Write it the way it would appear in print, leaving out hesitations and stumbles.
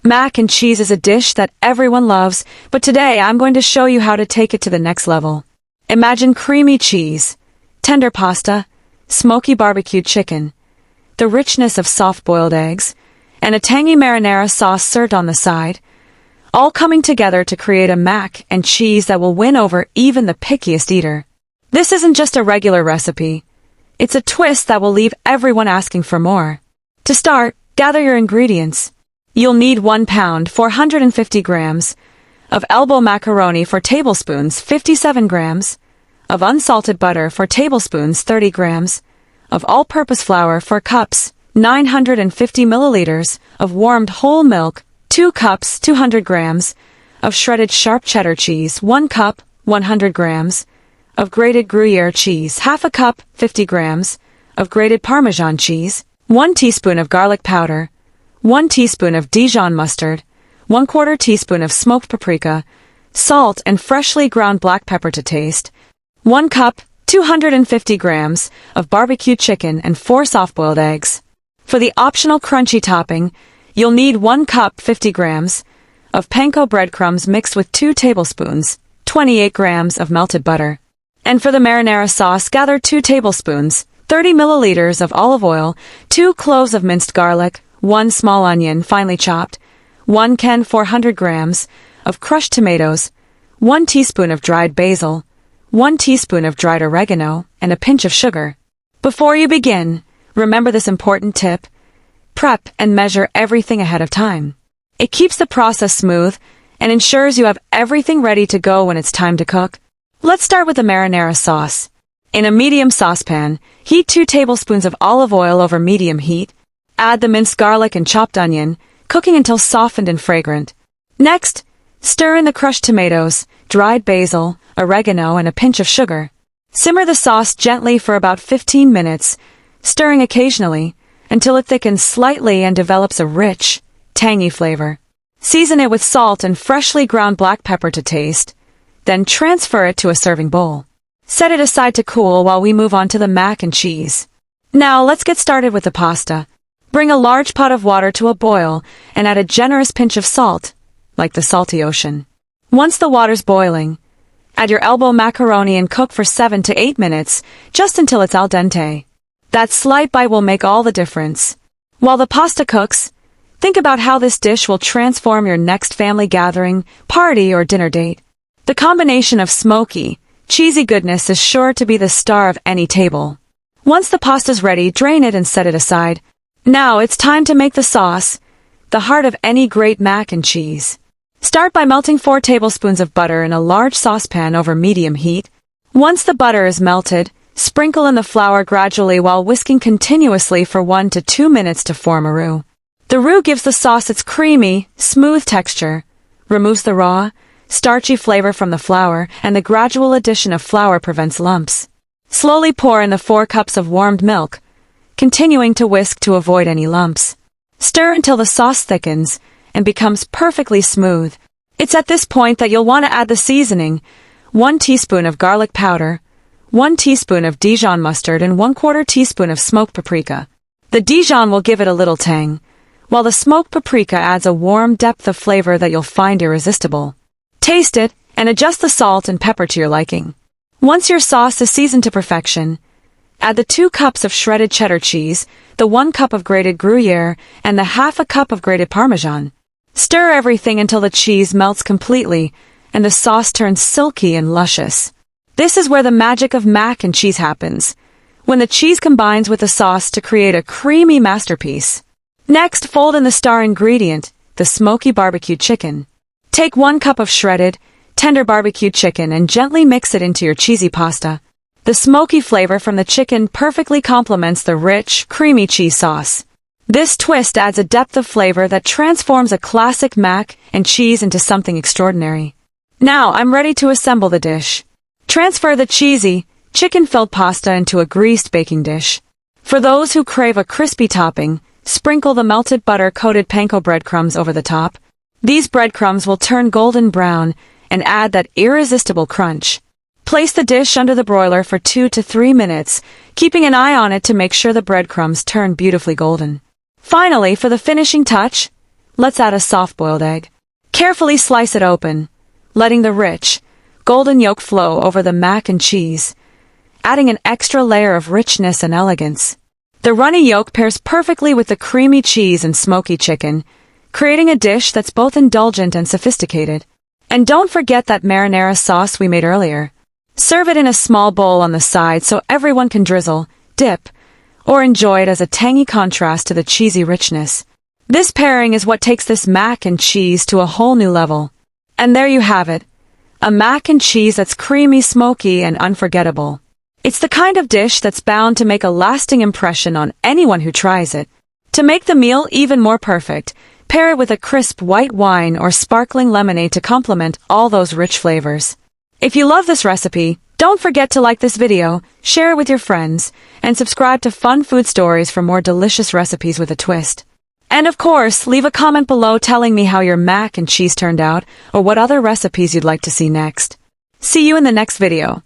Mac and cheese is a dish that everyone loves, but today I'm going to show you how to take it to the next level. Imagine creamy cheese, tender pasta, smoky barbecued chicken, the richness of soft-boiled eggs, and a tangy marinara sauce served on the side, all coming together to create a mac and cheese that will win over even the pickiest eater. This isn't just a regular recipe. It's a twist that will leave everyone asking for more. To start, gather your ingredients. You'll need 1 pound, 450 grams, of elbow macaroni, 4 tablespoons, 57 grams, of unsalted butter, 4 tablespoons, 30 grams, of all-purpose flour, 4 cups, 950 milliliters, of warmed whole milk, 2 cups, 200 grams, of shredded sharp cheddar cheese, 1 cup, 100 grams, of grated Gruyere cheese, half a cup, 50 grams, of grated Parmesan cheese, 1 teaspoon of garlic powder, 1 teaspoon of Dijon mustard, 1/4 teaspoon of smoked paprika, salt and freshly ground black pepper to taste, 1 cup, 250 grams, of barbecue chicken and 4 soft-boiled eggs. For the optional crunchy topping, you'll need 1 cup, 50 grams, of panko breadcrumbs mixed with 2 tablespoons, 28 grams of melted butter. And for the marinara sauce, gather 2 tablespoons, 30 milliliters of olive oil, 2 cloves of minced garlic, 1 small onion finely chopped, 1 can 400 grams of crushed tomatoes, 1 teaspoon of dried basil, 1 teaspoon of dried oregano, and a pinch of sugar. Before you begin, remember this important tip: prep and measure everything ahead of time. It keeps the process smooth and ensures you have everything ready to go when it's time to cook. Let's start with the marinara sauce. In a medium saucepan, heat 2 tablespoons of olive oil over medium heat. Add the minced garlic and chopped onion, cooking until softened and fragrant. Next, stir in the crushed tomatoes, dried basil, oregano, and a pinch of sugar. Simmer the sauce gently for about 15 minutes, stirring occasionally, until it thickens slightly and develops a rich, tangy flavor. Season it with salt and freshly ground black pepper to taste, then transfer it to a serving bowl. Set it aside to cool while we move on to the mac and cheese. Now let's get started with the pasta. Bring a large pot of water to a boil and add a generous pinch of salt, like the salty ocean. Once the water's boiling, add your elbow macaroni and cook for 7 to 8 minutes, just until it's al dente. That slight bite will make all the difference. While the pasta cooks, think about how this dish will transform your next family gathering, party, or dinner date. The combination of smoky, cheesy goodness is sure to be the star of any table. Once the pasta's ready, drain it and set it aside. Now it's time to make the sauce, the heart of any great mac and cheese. Start by melting 4 tablespoons of butter in a large saucepan over medium heat. Once the butter is melted, sprinkle in the flour gradually while whisking continuously for 1 to 2 minutes to form a roux. The roux gives the sauce its creamy, smooth texture, removes the raw, starchy flavor from the flour, and the gradual addition of flour prevents lumps. Slowly pour in the 4 cups of warmed milk, continuing to whisk to avoid any lumps. Stir until the sauce thickens and becomes perfectly smooth. It's at this point that you'll want to add the seasoning: 1 teaspoon of garlic powder, 1 teaspoon of Dijon mustard, and 1/4 teaspoon of smoked paprika. The Dijon will give it a little tang, while the smoked paprika adds a warm depth of flavor that you'll find irresistible. Taste it and adjust the salt and pepper to your liking. Once your sauce is seasoned to perfection, add the 2 cups of shredded cheddar cheese, the 1 cup of grated Gruyere, and the half a cup of grated Parmesan. Stir everything until the cheese melts completely and the sauce turns silky and luscious. This is where the magic of mac and cheese happens, when the cheese combines with the sauce to create a creamy masterpiece. Next, fold in the star ingredient, the smoky barbecued chicken. Take 1 cup of shredded, tender barbecued chicken and gently mix it into your cheesy pasta. The smoky flavor from the chicken perfectly complements the rich, creamy cheese sauce. This twist adds a depth of flavor that transforms a classic mac and cheese into something extraordinary. Now I'm ready to assemble the dish. Transfer the cheesy, chicken-filled pasta into a greased baking dish. For those who crave a crispy topping, sprinkle the melted butter-coated panko breadcrumbs over the top. These breadcrumbs will turn golden brown and add that irresistible crunch. Place the dish under the broiler for 2 to 3 minutes, keeping an eye on it to make sure the breadcrumbs turn beautifully golden. Finally, for the finishing touch, let's add a soft-boiled egg. Carefully slice it open, letting the rich, golden yolk flow over the mac and cheese, adding an extra layer of richness and elegance. The runny yolk pairs perfectly with the creamy cheese and smoky chicken, creating a dish that's both indulgent and sophisticated. And don't forget that marinara sauce we made earlier. Serve it in a small bowl on the side so everyone can drizzle, dip, or enjoy it as a tangy contrast to the cheesy richness. This pairing is what takes this mac and cheese to a whole new level. And there you have it. A mac and cheese that's creamy, smoky, and unforgettable. It's the kind of dish that's bound to make a lasting impression on anyone who tries it. To make the meal even more perfect, pair it with a crisp white wine or sparkling lemonade to complement all those rich flavors. If you love this recipe, don't forget to like this video, share it with your friends, and subscribe to Fun Food Stories for more delicious recipes with a twist. And of course, leave a comment below telling me how your mac and cheese turned out, or what other recipes you'd like to see next. See you in the next video.